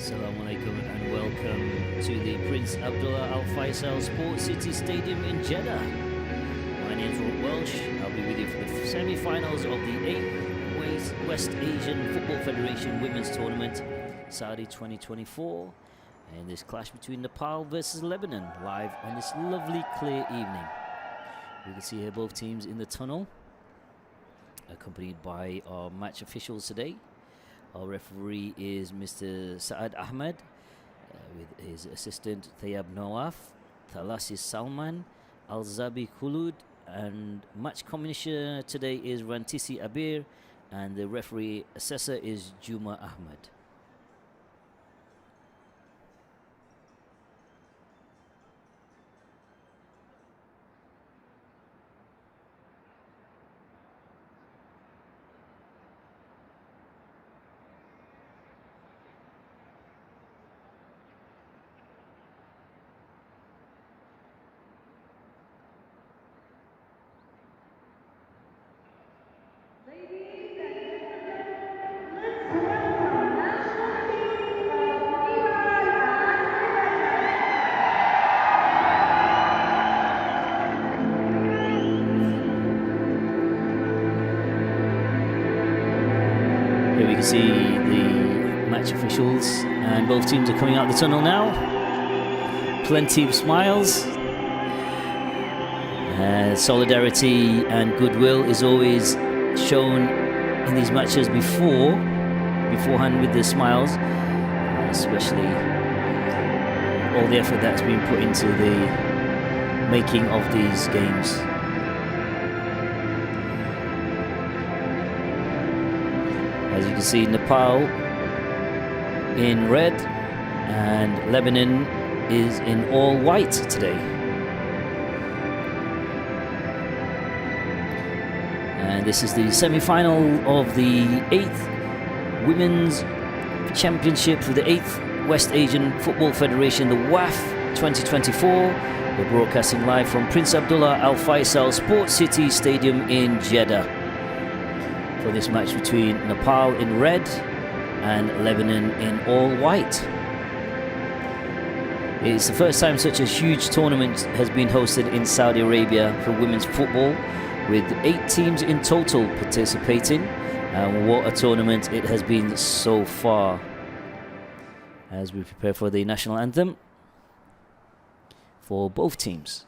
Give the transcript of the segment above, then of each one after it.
Assalamu alaikum and welcome to the Prince Abdullah Al Faisal Sports City Stadium in Jeddah. My name is Rob Welsh. I'll be with you for the semi-finals of the 8th West Asian Football Federation Women's Tournament, Saudi 2024, and this clash between Nepal versus Lebanon, live on this lovely clear evening. You can see here both teams in the tunnel, accompanied by our match officials today. Our referee is Mr. Saad Ahmed, with his assistant Thayab Nawaf, Thalasi Salman, Al-Zabi Khulud, and match commissioner today is Rantisi Abir, and the referee assessor is Juma Ahmed. Here we can see the match officials, and both teams are coming out the tunnel now. Plenty of smiles. Solidarity and goodwill is always shown in these matches beforehand with the smiles, especially all the effort that's been put into the making of these games. As you can see, Nepal in red and Lebanon is in all white today. And this is the semi-final of the 8th Women's Championship for the 8th West Asian Football Federation, the WAF 2024. We're broadcasting live from Prince Abdullah Al Faisal Sports City Stadium in Jeddah for this match between Nepal in red and Lebanon in all white. It's the first time such a huge tournament has been hosted in Saudi Arabia for women's football, with 8 teams in total participating, and what a tournament it has been so far. As we prepare for the national anthem for both teams.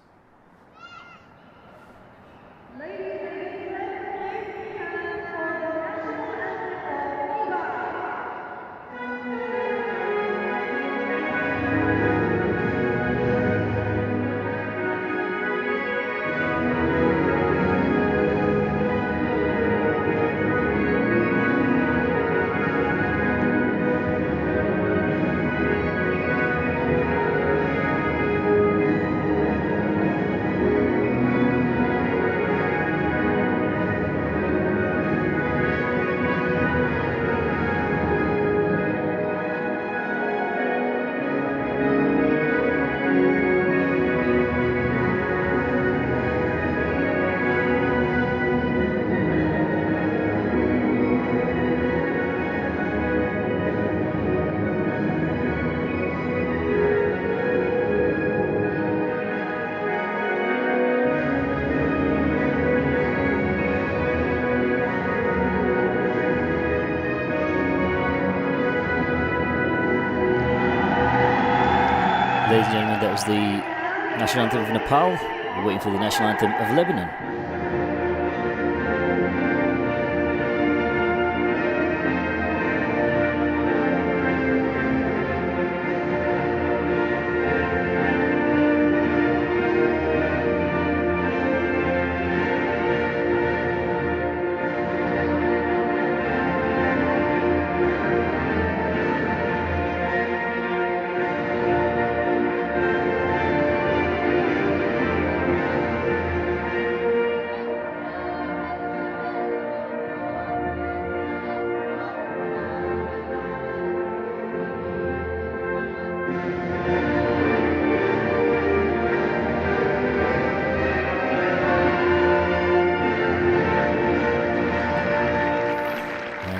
Ladies and gentlemen, that was the national anthem of Nepal. We're waiting for the national anthem of Lebanon.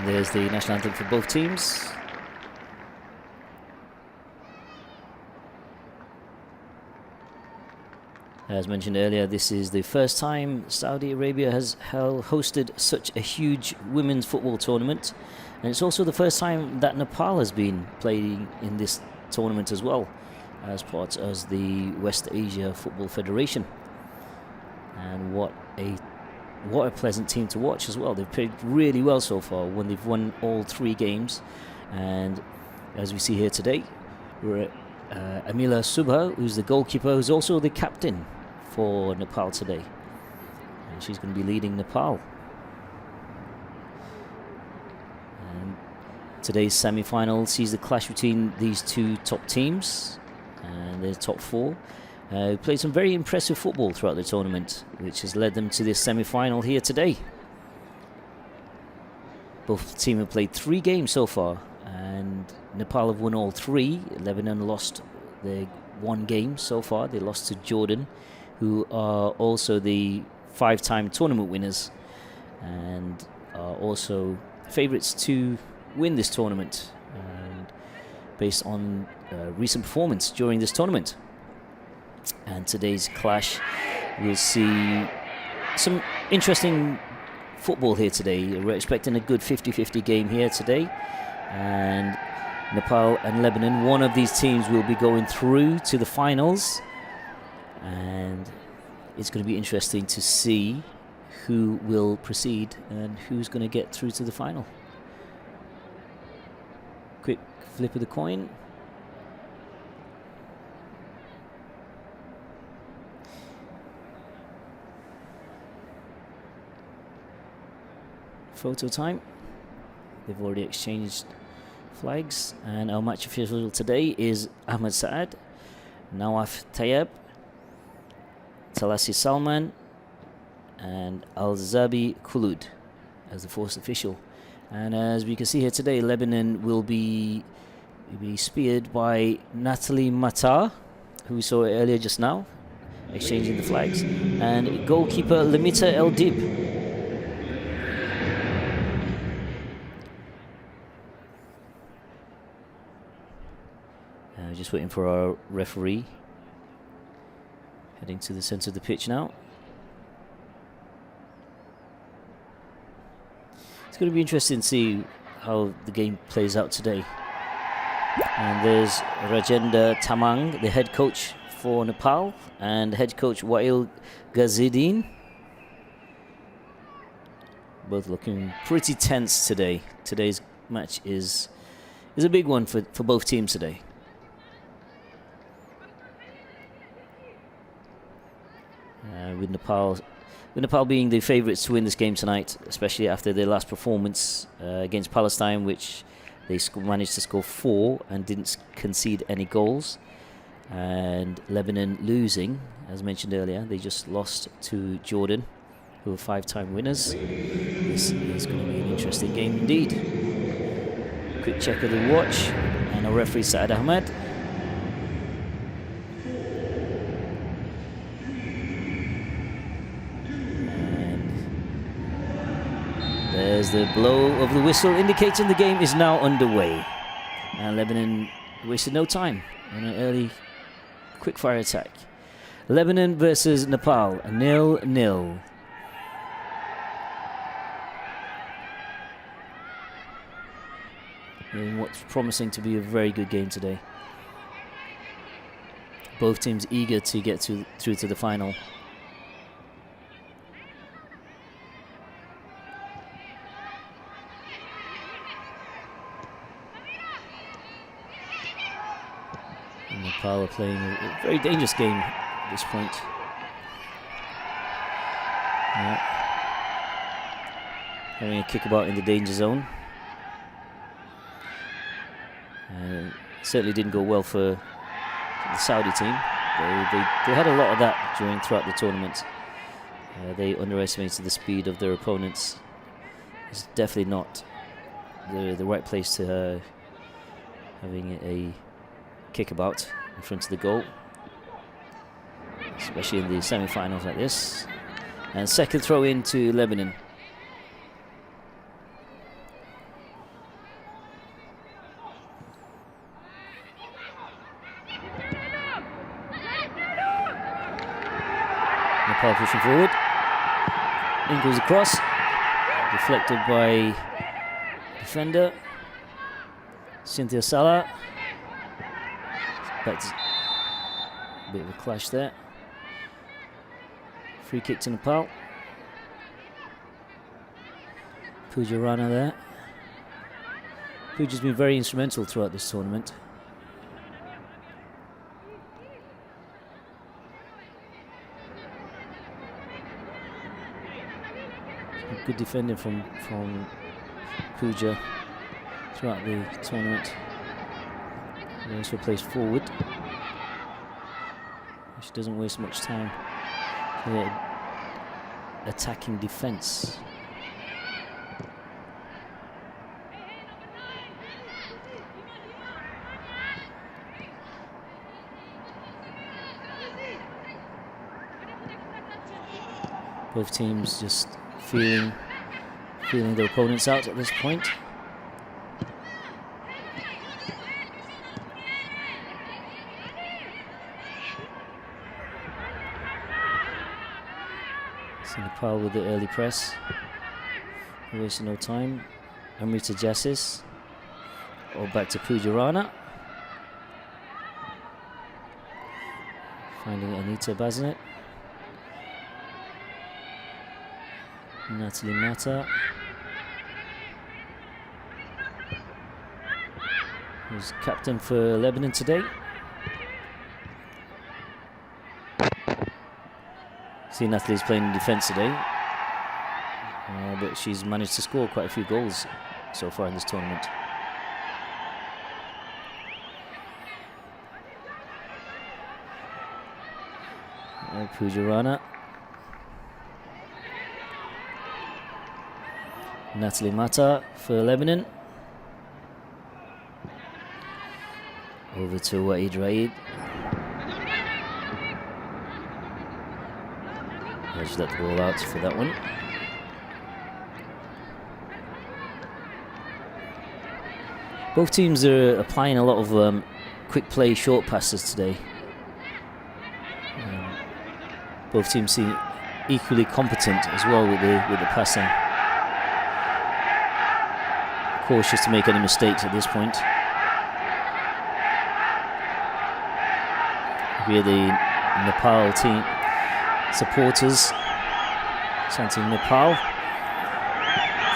There's the national anthem for both teams. As mentioned earlier, this is the first time Saudi Arabia has hosted such a huge women's football tournament. And it's also the first time that Nepal has been playing in this tournament as well, as part of the West Asia Football Federation. And what a pleasant team to watch as well. They've played really well so far when they've won all 3 games. And as we see here today, we're at Amila Subha, who's the goalkeeper, who's also the captain for Nepal today, and she's going to be leading Nepal. And today's semi-final sees the clash between these 2 top teams and the top 4. Who played some very impressive football throughout the tournament, which has led them to this semi-final here today. Both teams have played 3 games so far, and Nepal have won all 3. Lebanon lost their 1 game so far. They lost to Jordan, who are also the 5-time tournament winners and are also favourites to win this tournament, and based on recent performance during this tournament. And today's clash, we'll see some interesting football here today. We're expecting a good 50-50 game here today, and Nepal and Lebanon, one of these teams will be going through to the finals, and it's going to be interesting to see who will proceed and who's going to get through to the final. Quick flip of the coin. Photo time. They've already exchanged flags, and our match official today is Ahmed Saad, Nawaf Tayyab, Talasi Salman, and Al-Zabi Khulud as the fourth official. And as we can see here today, Lebanon will be speared by Natalie Matar, who we saw earlier just now, exchanging the flags, and goalkeeper Lamita El Dib. Just waiting for our referee. Heading to the centre of the pitch now. It's going to be interesting to see how the game plays out today. And there's Rajendra Tamang, the head coach for Nepal, and head coach Wael Ghazidin. Both looking pretty tense today. Today's match is a big one for both teams today. With Nepal being the favourites to win this game tonight, especially after their last performance against Palestine, which they managed to score 4 and didn't concede any goals. And Lebanon losing, as mentioned earlier, they just lost to Jordan, who are 5-time winners. This is going to be an interesting game indeed. Quick check of the watch, and our referee Saad Ahmed. There's the blow of the whistle indicating the game is now underway. And Lebanon wasted no time on an early quick-fire attack. Lebanon versus Nepal, 0-0. In what's promising to be a very good game today. Both teams eager to get through to the final. Nepal are playing a very dangerous game at this point. Having a kickabout in the danger zone. Certainly didn't go well for the Saudi team. They had a lot of that throughout the tournament. They underestimated the speed of their opponents. It's definitely not the right place to having a kickabout in front of the goal, especially in the semi-finals like this. And second throw in to Lebanon. Nepal pushing forward. In goes the cross. Deflected by defender. Cynthia Salah. Back to a bit of a clash there. Free kick to Nepal. Pooja Rana there. Pooja's been very instrumental throughout this tournament. Good defending from Pooja throughout the tournament. He also plays forward. She doesn't waste much time attacking defence. Both teams just feeling their opponents out at this point. So Nepal with the early press. Wasting no time. Amrita Jassis. Or back to Pooja Rana. Finding Anita Baznet. Natalie Mata, who's captain for Lebanon today. See, Natalie's playing in defence today, but she's managed to score quite a few goals so far in this tournament. Pooja Rana. Natalie Mata for Lebanon. Over to Waid Raid. Let's let the ball out for that one. Both teams are applying a lot of quick play short passes today. Both teams seem equally competent as well with the passing. Cautious to make any mistakes at this point. Here the Nepal team supporters chanting Nepal,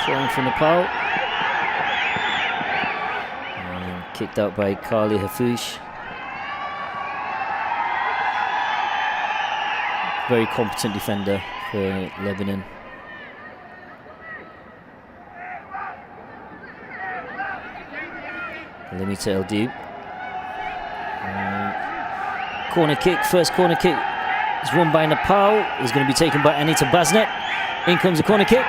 throwing for Nepal, and kicked out by Kali Hafush. Very competent defender for Lebanon. Limita Eldiu. Corner kick, first corner kick is won by Nepal. Is going to be taken by Anita Baznet. In comes the corner kick.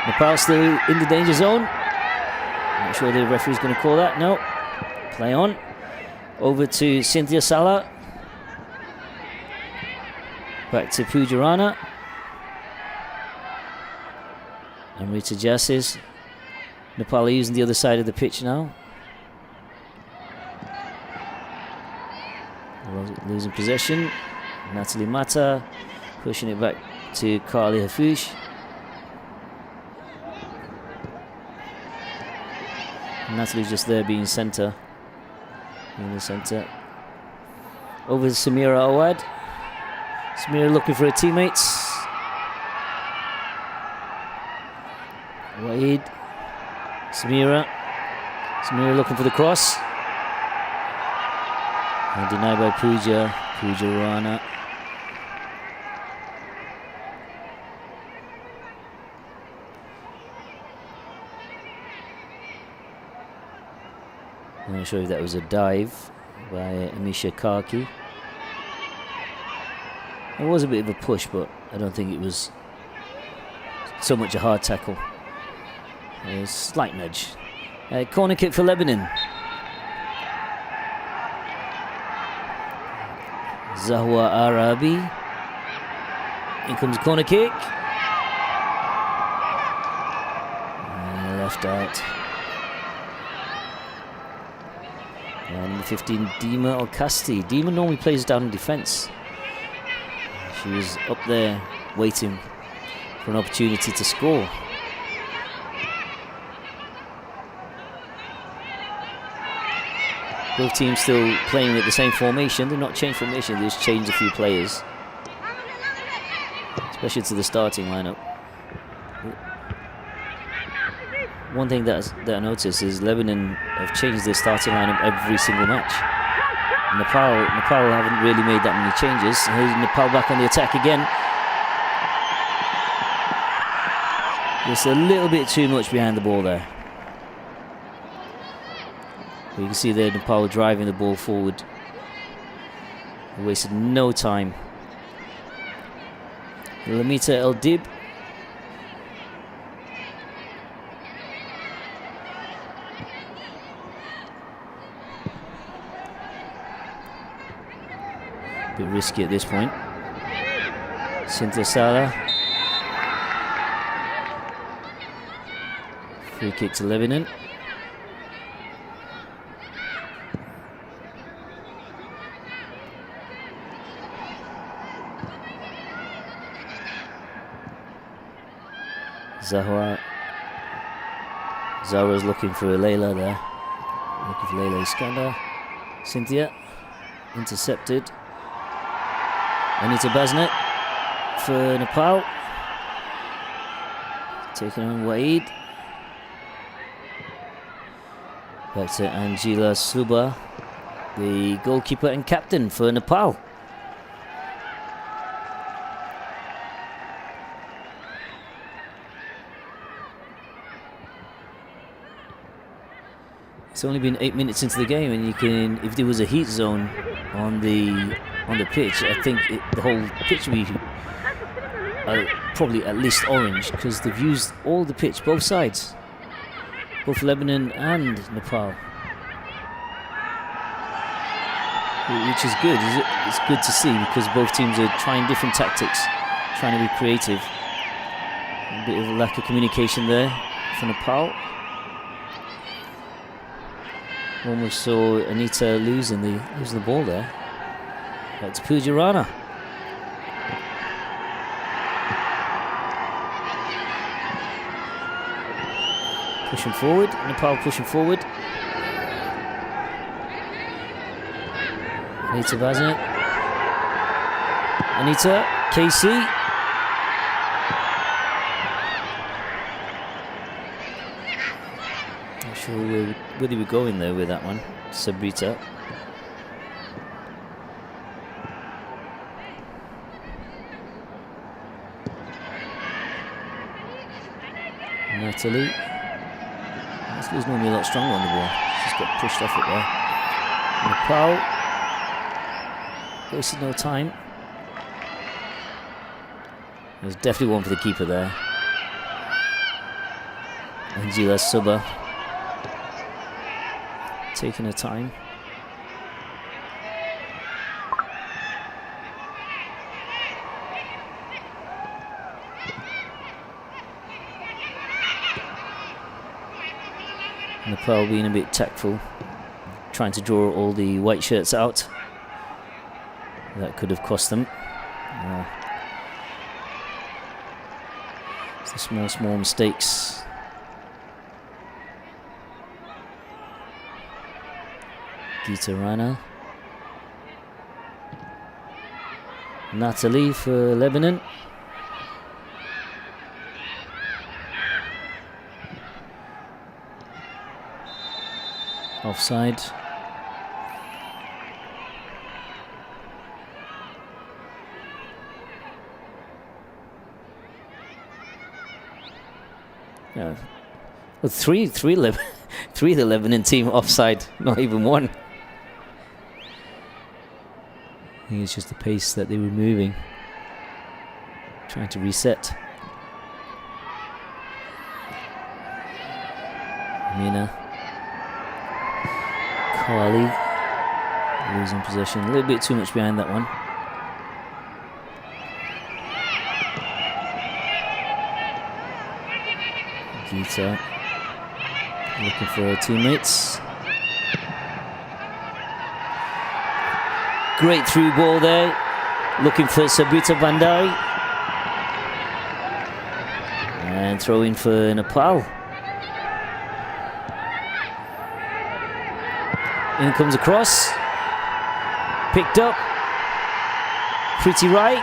Nepal still in the danger zone. Not sure the referee's going to call that. No. Play on. Over to Cynthia Salah. Back to Pooja Rana. Amrita Jassis. Nepal are using the other side of the pitch now. Losing possession. Natalie Mata pushing it back to Kali Hafush. Natalie's just there being centre. In the centre. Over to Samira Awad. Samira looking for her teammates. Waid. Samira looking for the cross. And denied by Pooja Rana. I'm not sure if that was a dive by Amisha Karki. It was a bit of a push, but I don't think it was so much a hard tackle. A slight nudge. Corner kick for Lebanon. Zahwa Arabi. In comes the corner kick. And left out. Number 15, Dima Al-Kasti. Dima normally plays down in defence. She was up there waiting for an opportunity to score. Both teams still playing with the same formation. They've not changed formation, they just changed a few players. Especially to the starting lineup. One thing that I noticed is Lebanon have changed their starting lineup every single match. Nepal haven't really made that many changes. Here's Nepal back on the attack again. Just a little bit too much behind the ball there. You can see there Nepal driving the ball forward. They wasted no time. Lamita El Dib. Bit risky at this point. Cynthia Salah. Free kick to Lebanon. Zahra's looking for Layla there. Looking for Layla Iskandar. Cynthia. Intercepted. Anita Basnet for Nepal. Taking on Waid. Back to Angela Suba, the goalkeeper and captain for Nepal. It's only been 8 minutes into the game, and you can, if there was a heat zone on the pitch, I think the whole pitch would be probably at least orange, because they've used all the pitch, both sides, both Lebanon and Nepal, which is good. It's good to see, because both teams are trying different tactics, trying to be creative. A bit of a lack of communication there for Nepal. Almost saw Anita losing the ball there. Back to Pooja Rana. Pushing forward, Nepal pushing forward. Anita Basnet. Anita, KC. Not sure where they were going there with that one. Sabrita. Natalie. Natalie's normally a lot stronger on the ball. She's got pushed off it there. Nepal. Wasted no time. There's definitely one for the keeper there. Angela Suba. Taking her time. Nepal being a bit tactful, trying to draw all the white shirts out. That could have cost them. It's the small mistakes. Gita Rana. Natalie for Lebanon. Offside. Yeah. Well, three of the Lebanon team offside, not even one. I think it's just the pace that they were moving, trying to reset. Amina. Kali losing possession, a little bit too much behind that one. Gita looking for her teammates. Great through ball there. Looking for Sabrita Bandari. And throw in for Nepal. In comes across. Picked up. Pretty right.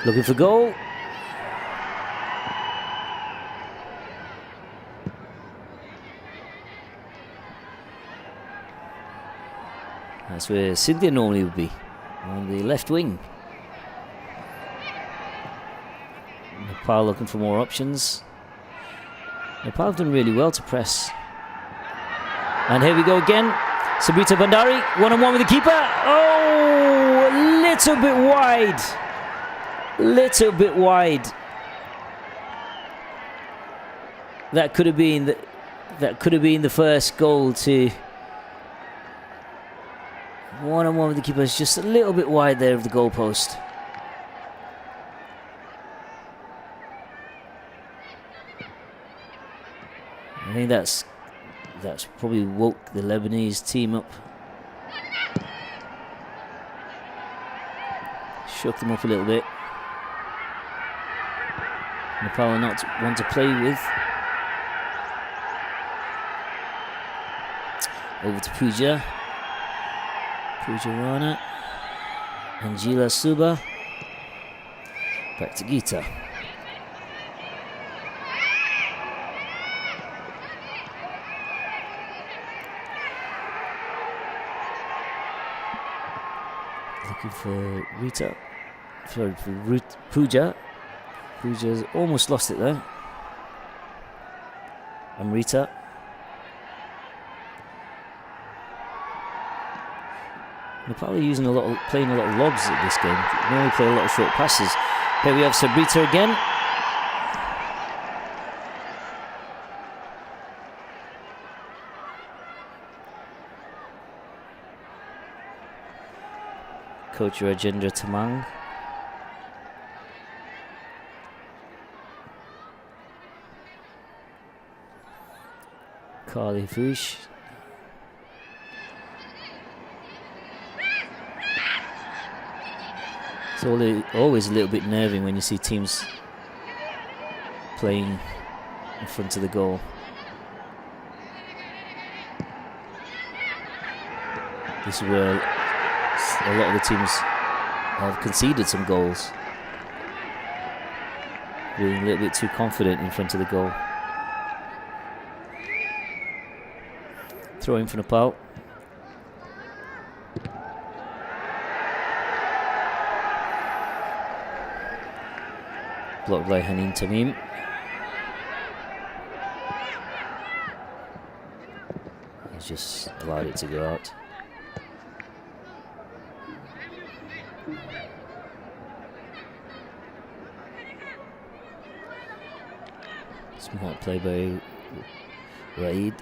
Looking for goal. That's where Cynthia normally would be, on the left wing. Nepal looking for more options. Nepal have done really well to press. And here we go again. Sabrita Bandari, one-on-one with the keeper. Oh, a little bit wide. Little bit wide. That could have been the first goal. To one-on-one with the keeper is just a little bit wide there of the goalpost. I think that's probably woke the Lebanese team up. Shook them up a little bit. Nepal are not one to play with. Over to Pooja. Pooja Rana. Angela Suba. Back to Geeta. Looking for Rita. Sorry, for Pooja. Pooja's almost lost it there. And Rita. Nepal are using playing a lot of lobs at this game. They only play a lot of short passes. Here we have Sabrita again. Coach Rajendra Tamang. Carly Fush. It's always a little bit nerving when you see teams playing in front of the goal. This is where a lot of the teams have conceded some goals. Being a little bit too confident in front of the goal. Throw in for Nepal. Blocked by Hanin Tamim. He's just allowed it to go out. Smart play by Raid.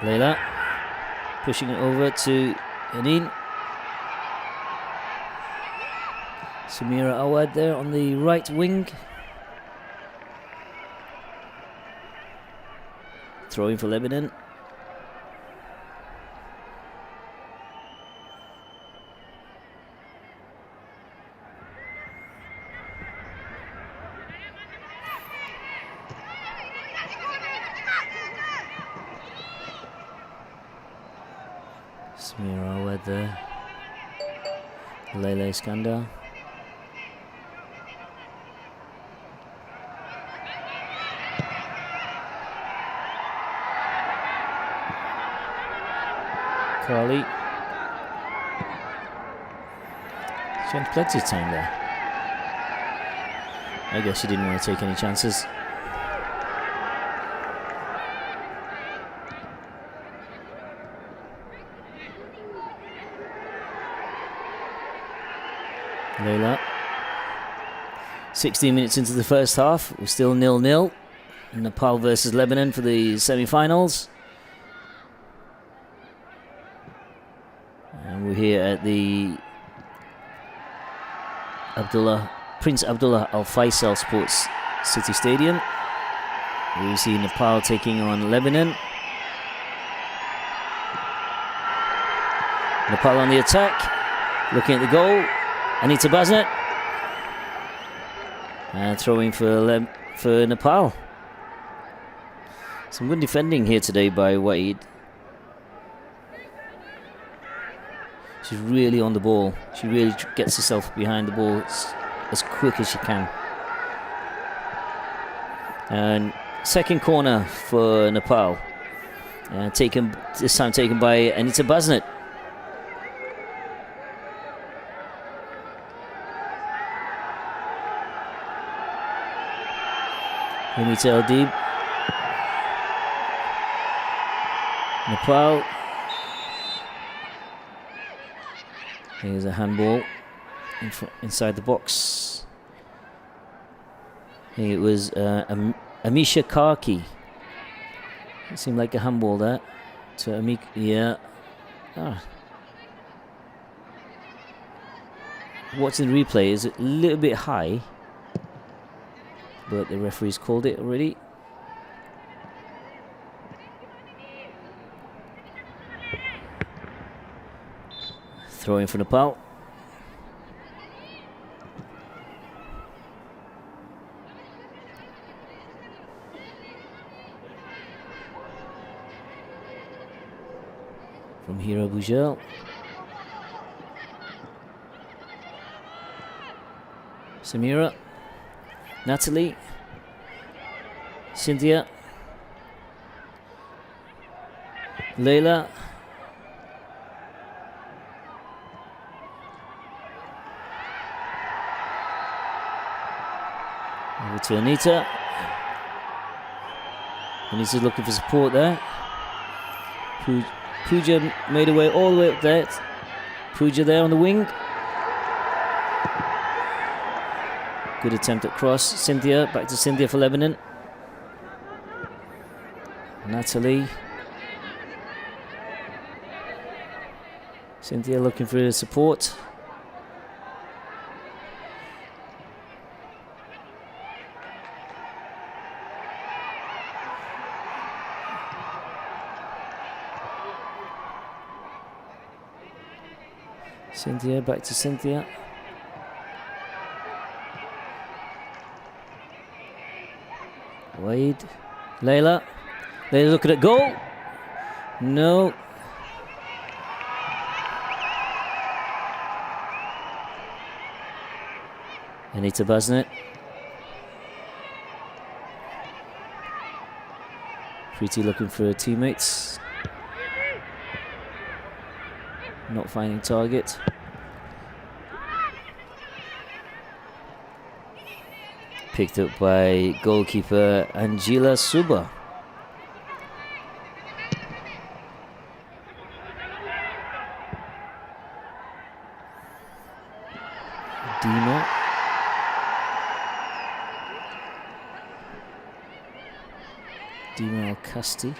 Leila pushing it over to Hanin. Samira Awad there on the right wing. Throwing for Lebanon. Samira Awad there. Leila Iskandar. Carly. She had plenty of time there. I guess she didn't want to take any chances. Leila. 16 minutes into the first half. We're still 0-0. Nepal versus Lebanon for the semi-finals. And we're here at the Prince Abdullah Al Faisal Sports City Stadium. We see Nepal taking on Lebanon. Nepal on the attack, looking at the goal. Anita Basnet, and throwing for Nepal. Some good defending here today by Wade. She's really on the ball. She really gets herself behind the ball as quick as she can. And second corner for Nepal. This time taken by Anita Basnet. Anita Eldib. Nepal. Here's a handball inside the box. It was Amisha Karki. It seemed like a handball there to Amik. Yeah. Watching the replay, is a little bit high, but the referee's called it already. Throwing for Nepal. From Hira Bujel. Samira. Natalie. Cynthia. Leila. Over to Anita. Anita's looking for support there. Pooja made her way all the way up there. Pooja there on the wing. Good attempt at cross. Cynthia, back to Cynthia for Lebanon. Natalie. Cynthia looking for support. Cynthia, back to Cynthia. Wade. Leila. Leila looking at goal. No. Anita Basnet. Pretty looking for her teammates. Not finding target. Picked up by goalkeeper Angela Suba. Dima. Dima Al-Kasti.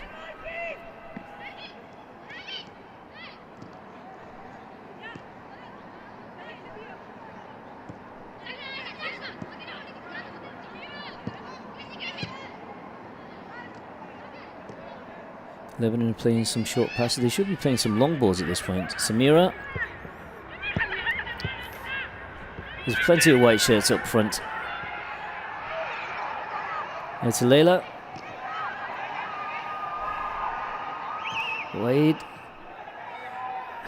Lebanon playing some short passes. They should be playing some long balls at this point. Samira. There's plenty of white shirts up front. And to Leila. Wade.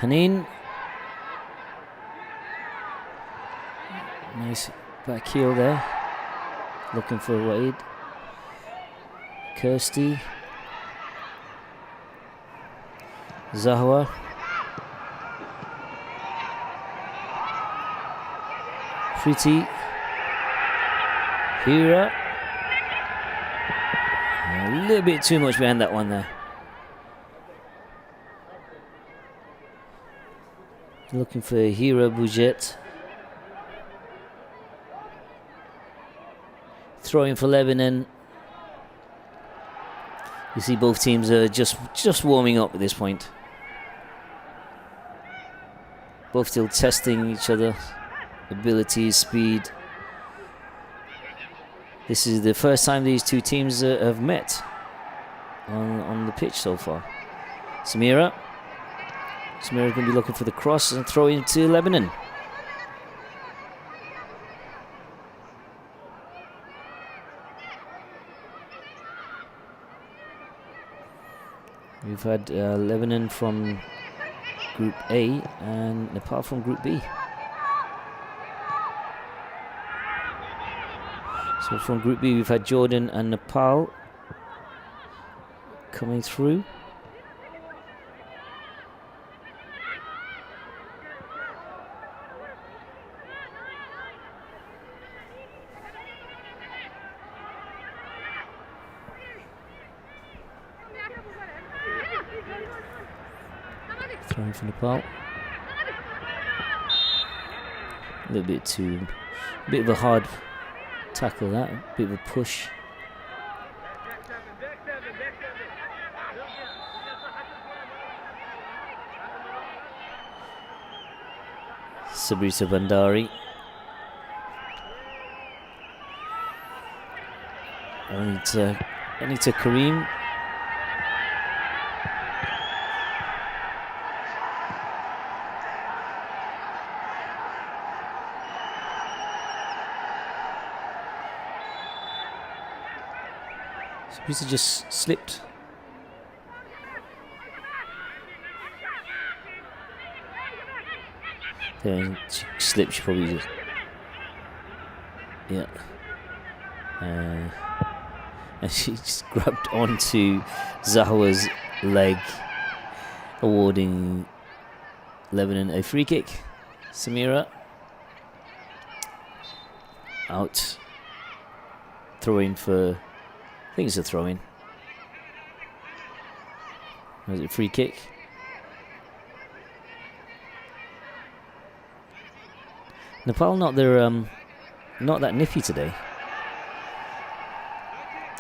Haneen. Nice back heel there. Looking for Wade. Kirsty. Zahwa. Pretty. Hira. A little bit too much behind that one there. Looking for Hira Bujet. Throwing for Lebanon. You see both teams are just warming up at this point. Both still testing each other. ability, speed. This is the first time these two teams have met on the pitch so far. Samira going to be looking for the cross and throw into Lebanon. We've had Lebanon from Group A and Nepal from Group B. So from Group B we've had Jordan and Nepal coming through. Throwing for Nepal. A little bit of a hard tackle that, a bit of a push. Sabrita Bandari. Anita Karim. Sabrita just slipped. She slipped, she probably just... Yeah. And she just grabbed onto Zahwa's leg, awarding Lebanon a free kick. Samira. Out. Throwing for... I think it's a throw-in. Was it a free kick? Nepal not that nippy today.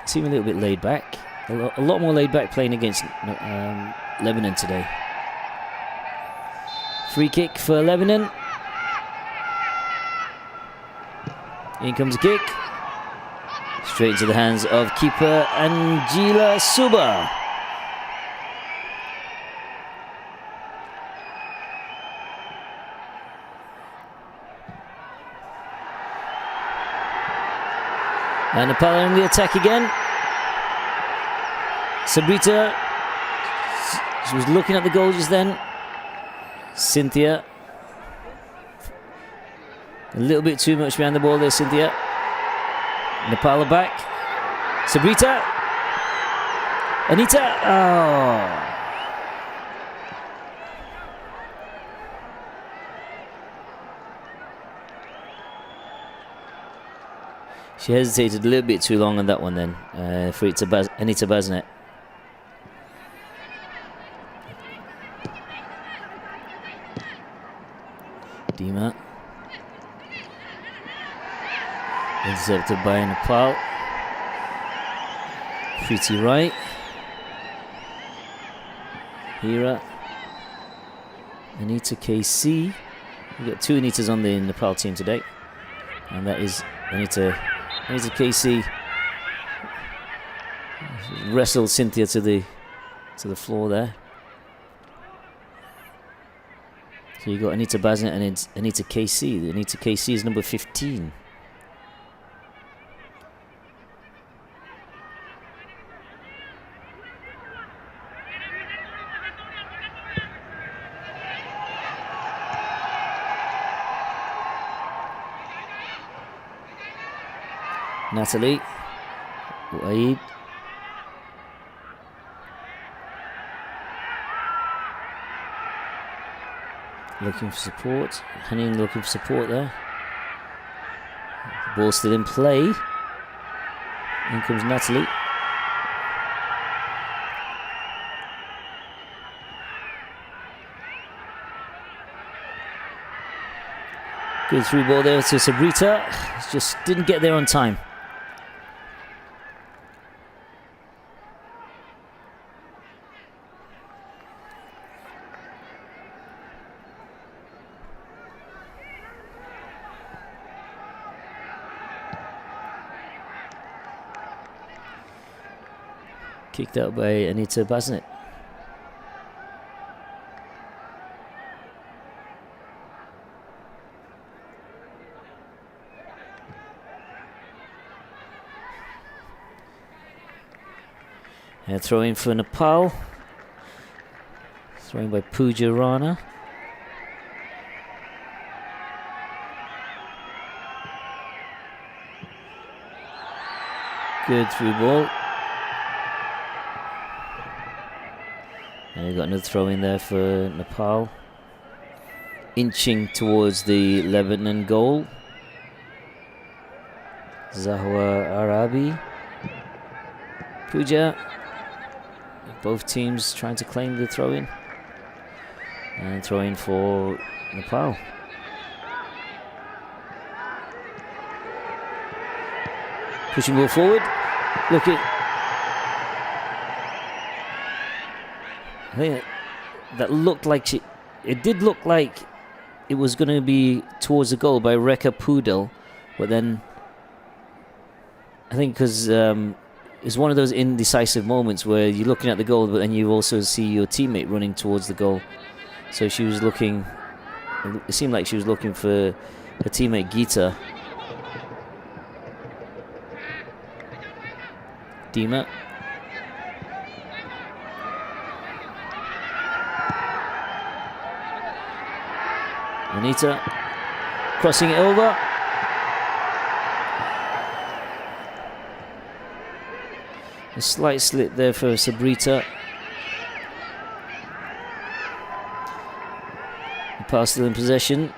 Seem a little bit laid back. A lot more laid back playing against Lebanon today. Free kick for Lebanon. In comes a kick. Straight into the hands of keeper Angela Suba. And Nepal on the attack again. Sabrita, she was looking at the goal just then. Cynthia, a little bit too much behind the ball there, Cynthia. Nepal are back. Sabrita. Anita. Oh. She hesitated a little bit too long on that one then, for Anita Baznet. Dima. Intercepted by Nepal. Pretty right. Hira. Anita KC. We've got two Anitas on the Nepal team today. And that is Anita KC. Wrestled Cynthia to the floor there. So you got Anita Baznet and Anita KC. The Anita KC is number 15. Natalie, Waid, looking for support. Hanin looking for support there. The ball still in play. In comes Natalie. Good through ball there to Sabrita. Just didn't get there on time. Kicked out by Anita Basnet. And throw in for Nepal. Thrown by Pooja Rana. Good through ball. And we've got another throw in there for Nepal. Inching towards the Lebanon goal. Zahwa Arabi. Pooja. Both teams trying to claim the throw in. And throw in for Nepal. Pushing ball forward. Look at. I think that looked like it did look like it was going to be towards the goal by Rekha Pudel, but then I think because it's one of those indecisive moments where you're looking at the goal, but then you also see your teammate running towards the goal. So she was looking. It seemed like she was looking for her teammate Geeta. Dima. Anita crossing it over. A slight slip there for Sabrita. The pass still in possession.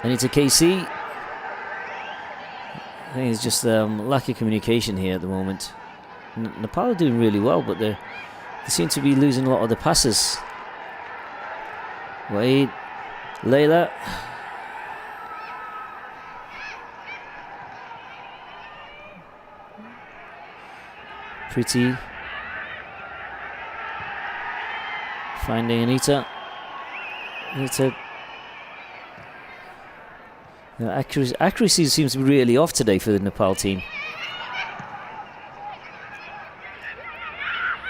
Anita KC. I think it's just lack of communication here at the moment. Nepal are doing really well, but they seem to be losing a lot of the passes. Wade, Layla. Pretty. Finding Anita. Anita. Accuracy seems to be really off today for the Nepal team.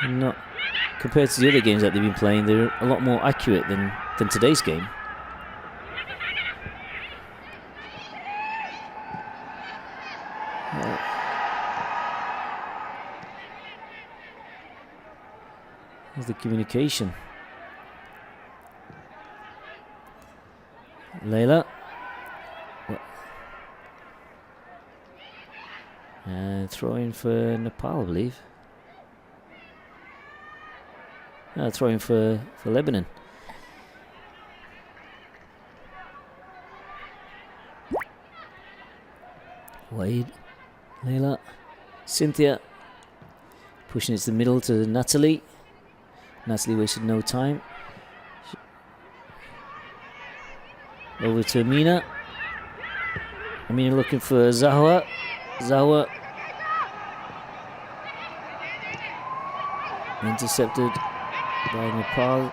Not compared to the other games that they've been playing, they're a lot more accurate than today's game. There's the communication. Layla. And throwing for Nepal, I believe. Throwing for Lebanon. Wade, Layla, Cynthia. Pushing it to the middle to Natalie. Natalie wasted no time. Over to Amina. Amina looking for Zahwa. Zahwa. Intercepted by Nepal.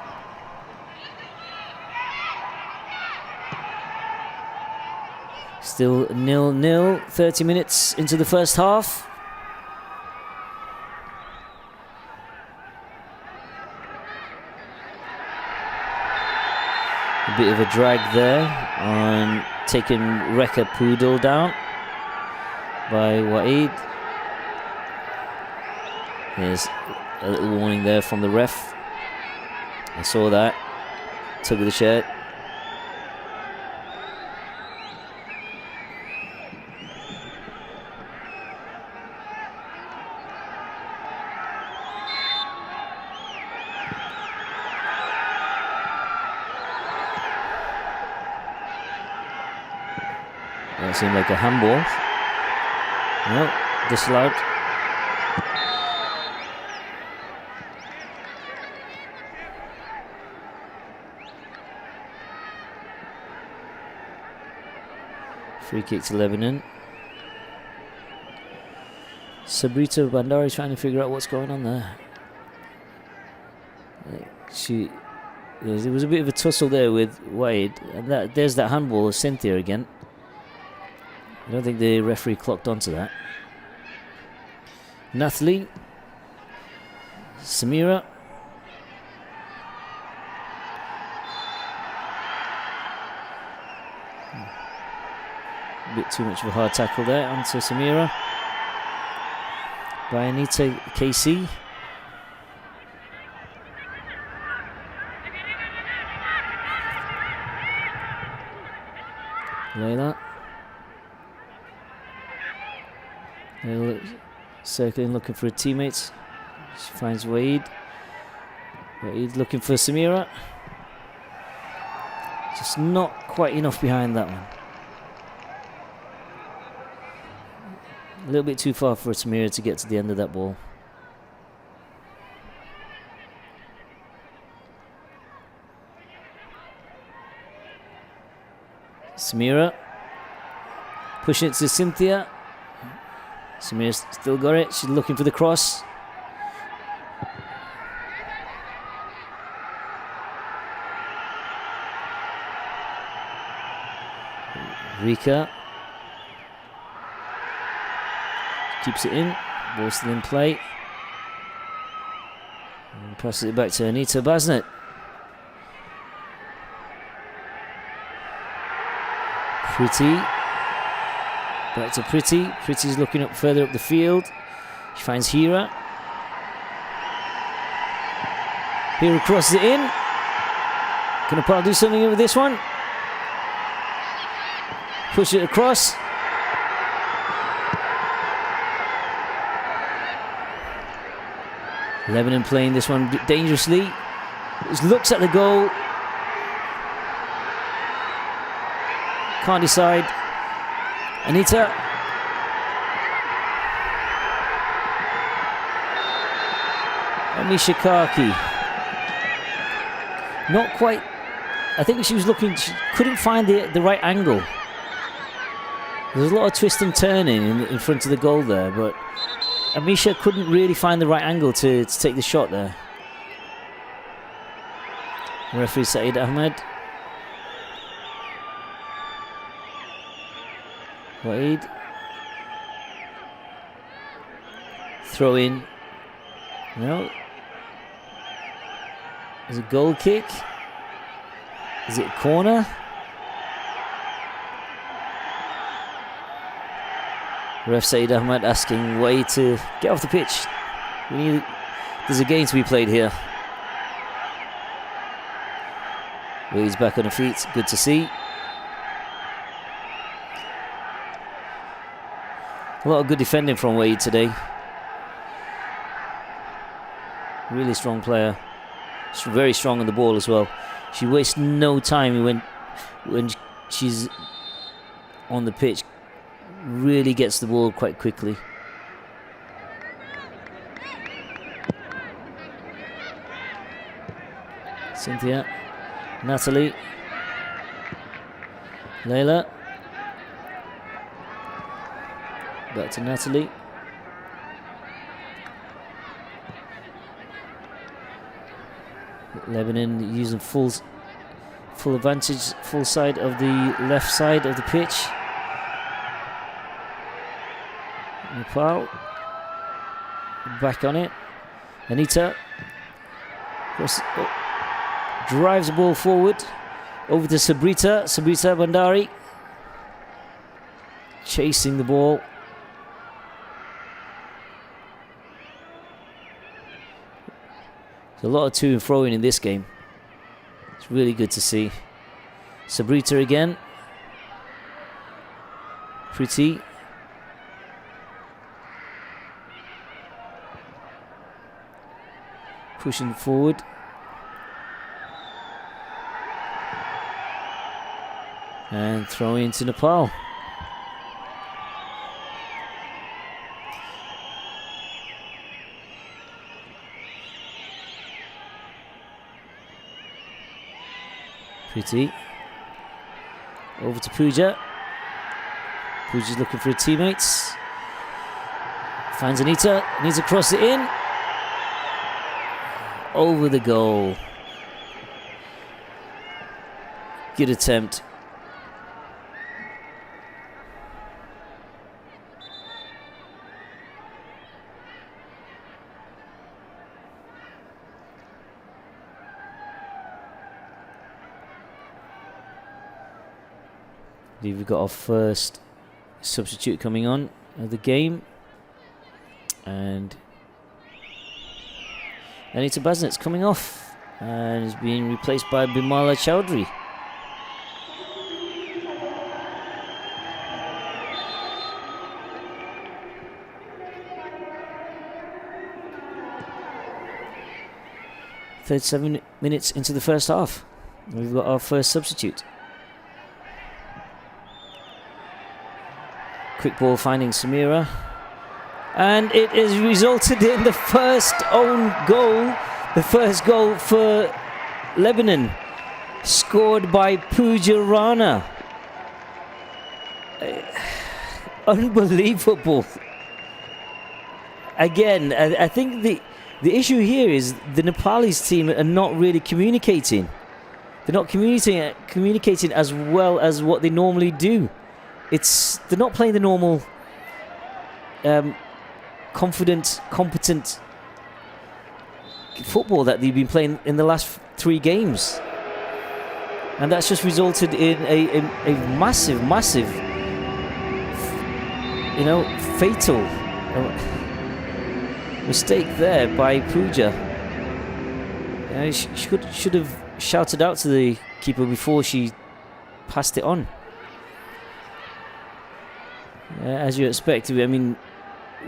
Still 0-0, 30 minutes into the first half. A bit of a drag there on taking Rekha Pudel down by Waid. There's a little warning there from the ref. I saw that. Tug of the shirt. That seemed like a handball. No, disallowed. Free kick to Lebanon. Sabrita Bandari is trying to figure out what's going on there. There was a bit of a tussle there with Wade, and there's that handball of Cynthia again. I don't think the referee clocked onto that. Nathalie Samira. A bit too much of a hard tackle there onto Samira. By Anita KC. Layla. Circling, looking for her teammates. She finds Wade. Wade looking for Samira. Just not quite enough behind that one. A little bit too far for Samira to get to the end of that ball. Samira pushing it to Cynthia. Samira's still got it. She's looking for the cross. Rika keeps it in. Ball still in play. And passes it back to Anita Basnet. Pretty. Back to Pretty. Pretty's looking up further up the field. She finds Hira. Hira crosses it in. Can Nepal do something with this one? Push it across. Lebanon playing this one dangerously. Just looks at the goal. Can't decide. Anita. Amisha Kaki. Not quite. I think she was looking. She couldn't find the right angle. There's a lot of twist and turning in front of the goal there, but Amisha couldn't really find the right angle to take the shot there. Referee Saeed Ahmed. Wade. Throw in. No. Is it a goal kick? Is it a corner? Ref Saeed Ahmed asking Wade to get off the pitch. There's a game to be played here. Wade's back on the feet. Good to see. A lot of good defending from Wade today. Really strong player. She's very strong on the ball as well. She wastes no time when she's on the pitch. Really gets the ball quite quickly. Cynthia, Natalie, Layla. Back to Natalie. Lebanon using full advantage, full side of the left side of the pitch. Nepal back on it. Anita drives the ball forward over to Sabrita Bandari, chasing the ball. There's a lot of to and fro in this game. It's really good to see. Sabrita again. Pretty. Pushing forward. And throwing into Nepal. Pretty. Over to Pooja. Pooja's looking for her teammates. Finds Anita. Needs to cross it in. Over the goal. Good attempt. We've got our first substitute coming on of the game, and Anita Basnet's coming off and is being replaced by Bimala Chowdhury. "37 minutes into the first half. We've got our first substitute. Quick ball finding Samira. And it has resulted in the first own goal. The first goal for Lebanon. Scored by Pooja Rana. Unbelievable. Again, I think the issue here is the Nepalese team are not really communicating. They're not communicating as well as what they normally do. They're not playing the normal confident, competent football that they've been playing in the last 3 games. And that's just resulted in a massive, fatal mistake there by Pooja. She should have shouted out to the keeper before she passed it on. As you expect, I mean,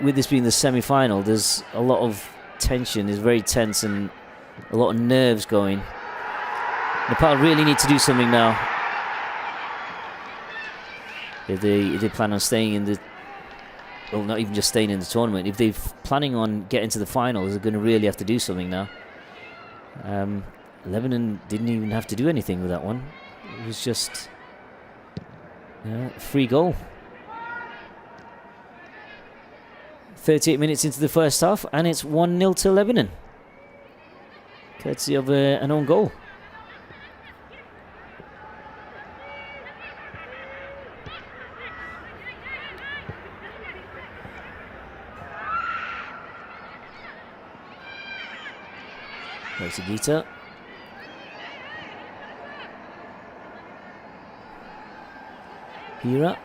with this being the semi-final, there's a lot of tension. It's very tense and a lot of nerves going. Nepal really need to do something now if they plan on staying in the, well, not even just staying in the tournament. If they're planning on getting to the finals, they're going to really have to do something now. Lebanon didn't even have to do anything with that one. It was just free goal. 38 minutes into the first half, and it's 1-0 to Lebanon, courtesy of an own goal. There's Gita. Hira.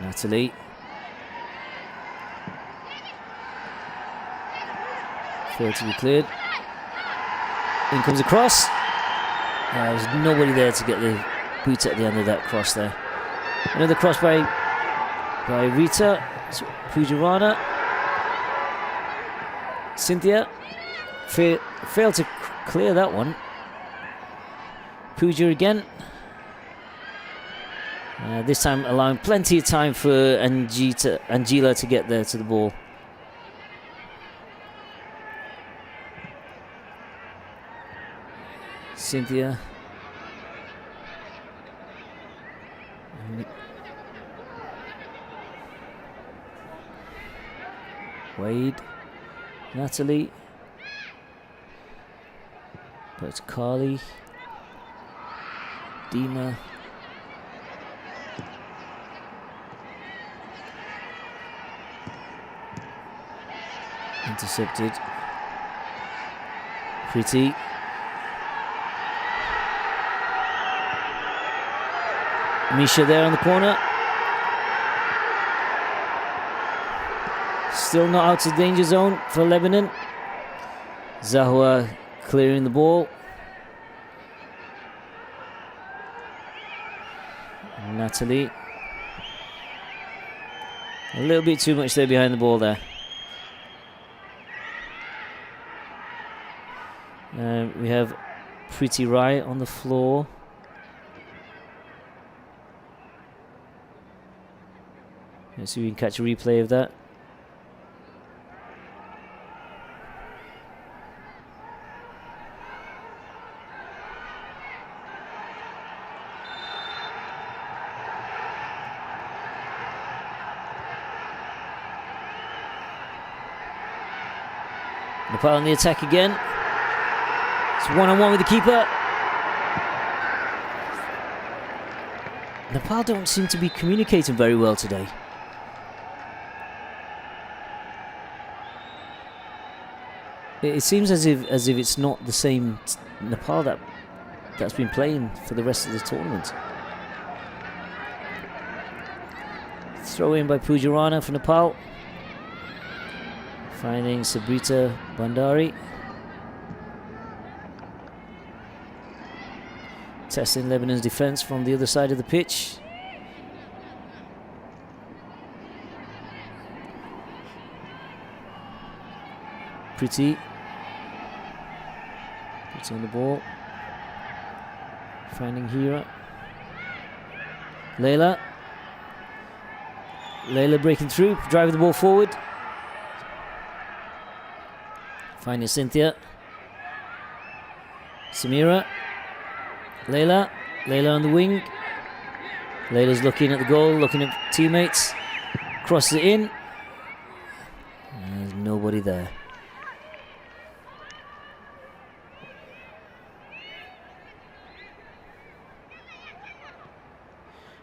Natalie. Failed to be cleared. In comes a cross. There's nobody there to get the boot at the end of that cross there. Another cross by Rita. Pooja Rana. Cynthia. Failed to clear that one. Pooja again. This time allowing plenty of time for Angela to get there to the ball. Cynthia. Wade. Natalie. That's Carly. Dima. Intercepted. Pretty. Misha there on the corner. Still not out of danger zone for Lebanon. Zahwa clearing the ball. Natalie. A little bit too much there behind the ball there. We have Pretty Rai on the floor. Let's see if we can catch a replay of that. Nepal on the attack again. It's one-on-one with the keeper. Nepal don't seem to be communicating very well today. It seems as if it's not the same Nepal that that's been playing for the rest of the tournament. Throw in by Pujarana for Nepal. Finding Sabrita Bandari. Testing Lebanon's defense from the other side of the pitch. Pretty on the ball. Finding Hira. Layla breaking through, driving the ball forward. Finding Cynthia. Samira. Layla on the wing. Layla's looking at the goal, looking at teammates. Crosses it in. And there's nobody there.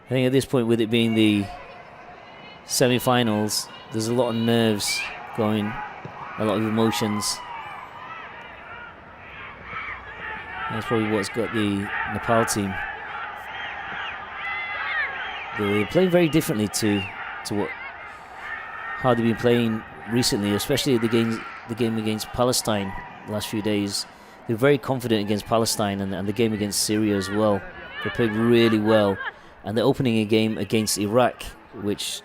I think at this point, with it being the semi-finals, there's a lot of nerves going, a lot of emotions. That's probably what's got the Nepal team. They're playing very differently to how they've been playing recently, especially the game against Palestine the last few days. They're very confident against Palestine and the game against Syria as well. They played really well. And they're opening a game against Iraq, which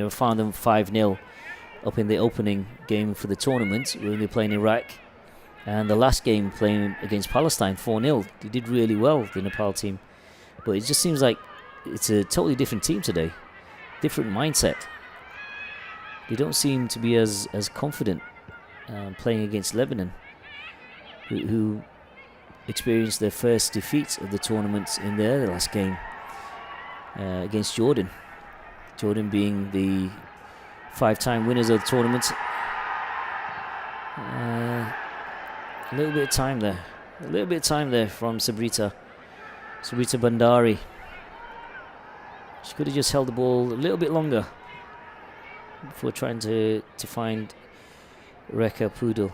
found them 5-0 up in the opening game for the tournament when they're playing Iraq. And the last game playing against Palestine, 4-0. They did really well, the Nepal team. But it just seems like it's a totally different team today. Different mindset. They don't seem to be as confident playing against Lebanon, who experienced their first defeat of the tournament in their last game. Against Jordan. Jordan being the 5-time winners of the tournament. A little bit of time there. A little bit of time there from Sabrita Bandari. She could have just held the ball a little bit longer before trying to find Rekha Pudel.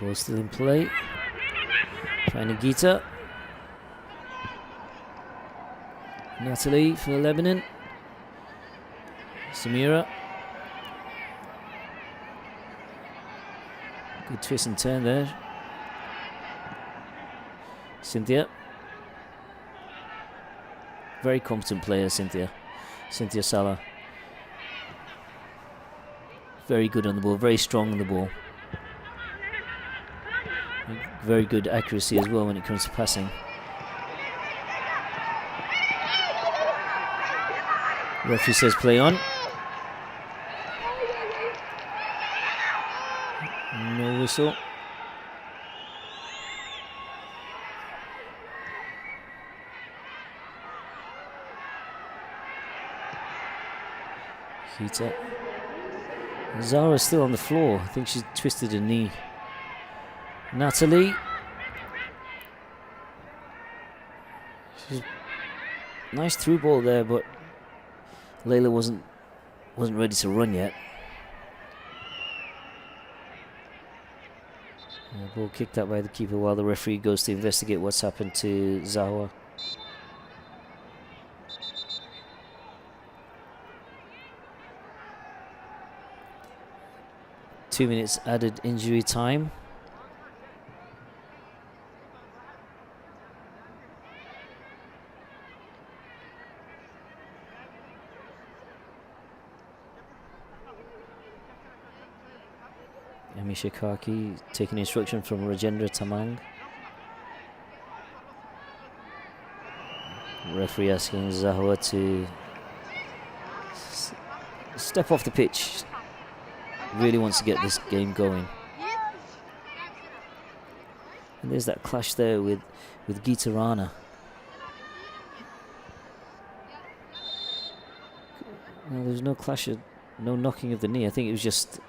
Ball still in play. Finding Gita. Natalie for Lebanon. Samira. Good twist and turn there. Cynthia. Very competent player, Cynthia. Cynthia Salah. Very good on the ball, very strong on the ball. Very good accuracy as well when it comes to passing. Referee says play on. No whistle. Kita. Zara's still on the floor. I think she's twisted her knee. Natalie. She's nice through ball there, but Layla wasn't ready to run yet. Ball kicked out by the keeper while the referee goes to investigate what's happened to Zahwa. Two minutes added injury time. Amisha Kaki taking instruction from Rajendra Tamang. Referee asking Zahwa to step off the pitch. Really wants to get this game going. And there's that clash there with Gita Rana. No, there's no clash, no knocking of the knee. I think it was just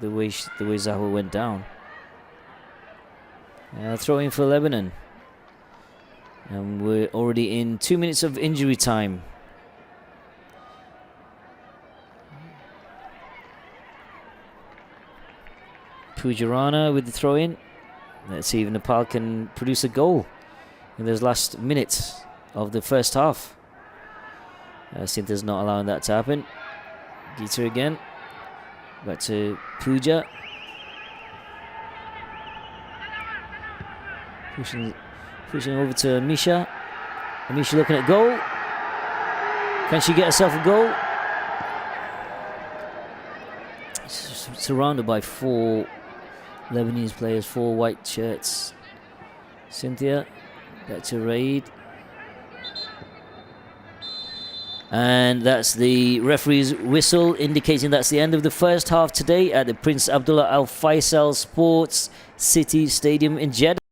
the way Zahwa went down. Throw in for Lebanon. And we're already in 2 minutes of injury time. Pujarana with the throw in. Let's see if Nepal can produce a goal in those last minutes of the first half. Sinta's not allowing that to happen. Gita again. Back to Puja. Pushing over to Misha. Misha looking at goal. Can she get herself a goal? Surrounded by 4 Lebanese players, 4 white shirts. Cynthia, back to Raid. And that's the referee's whistle indicating that's the end of the first half today at the Prince Abdullah Al Faisal Sports City Stadium in Jeddah.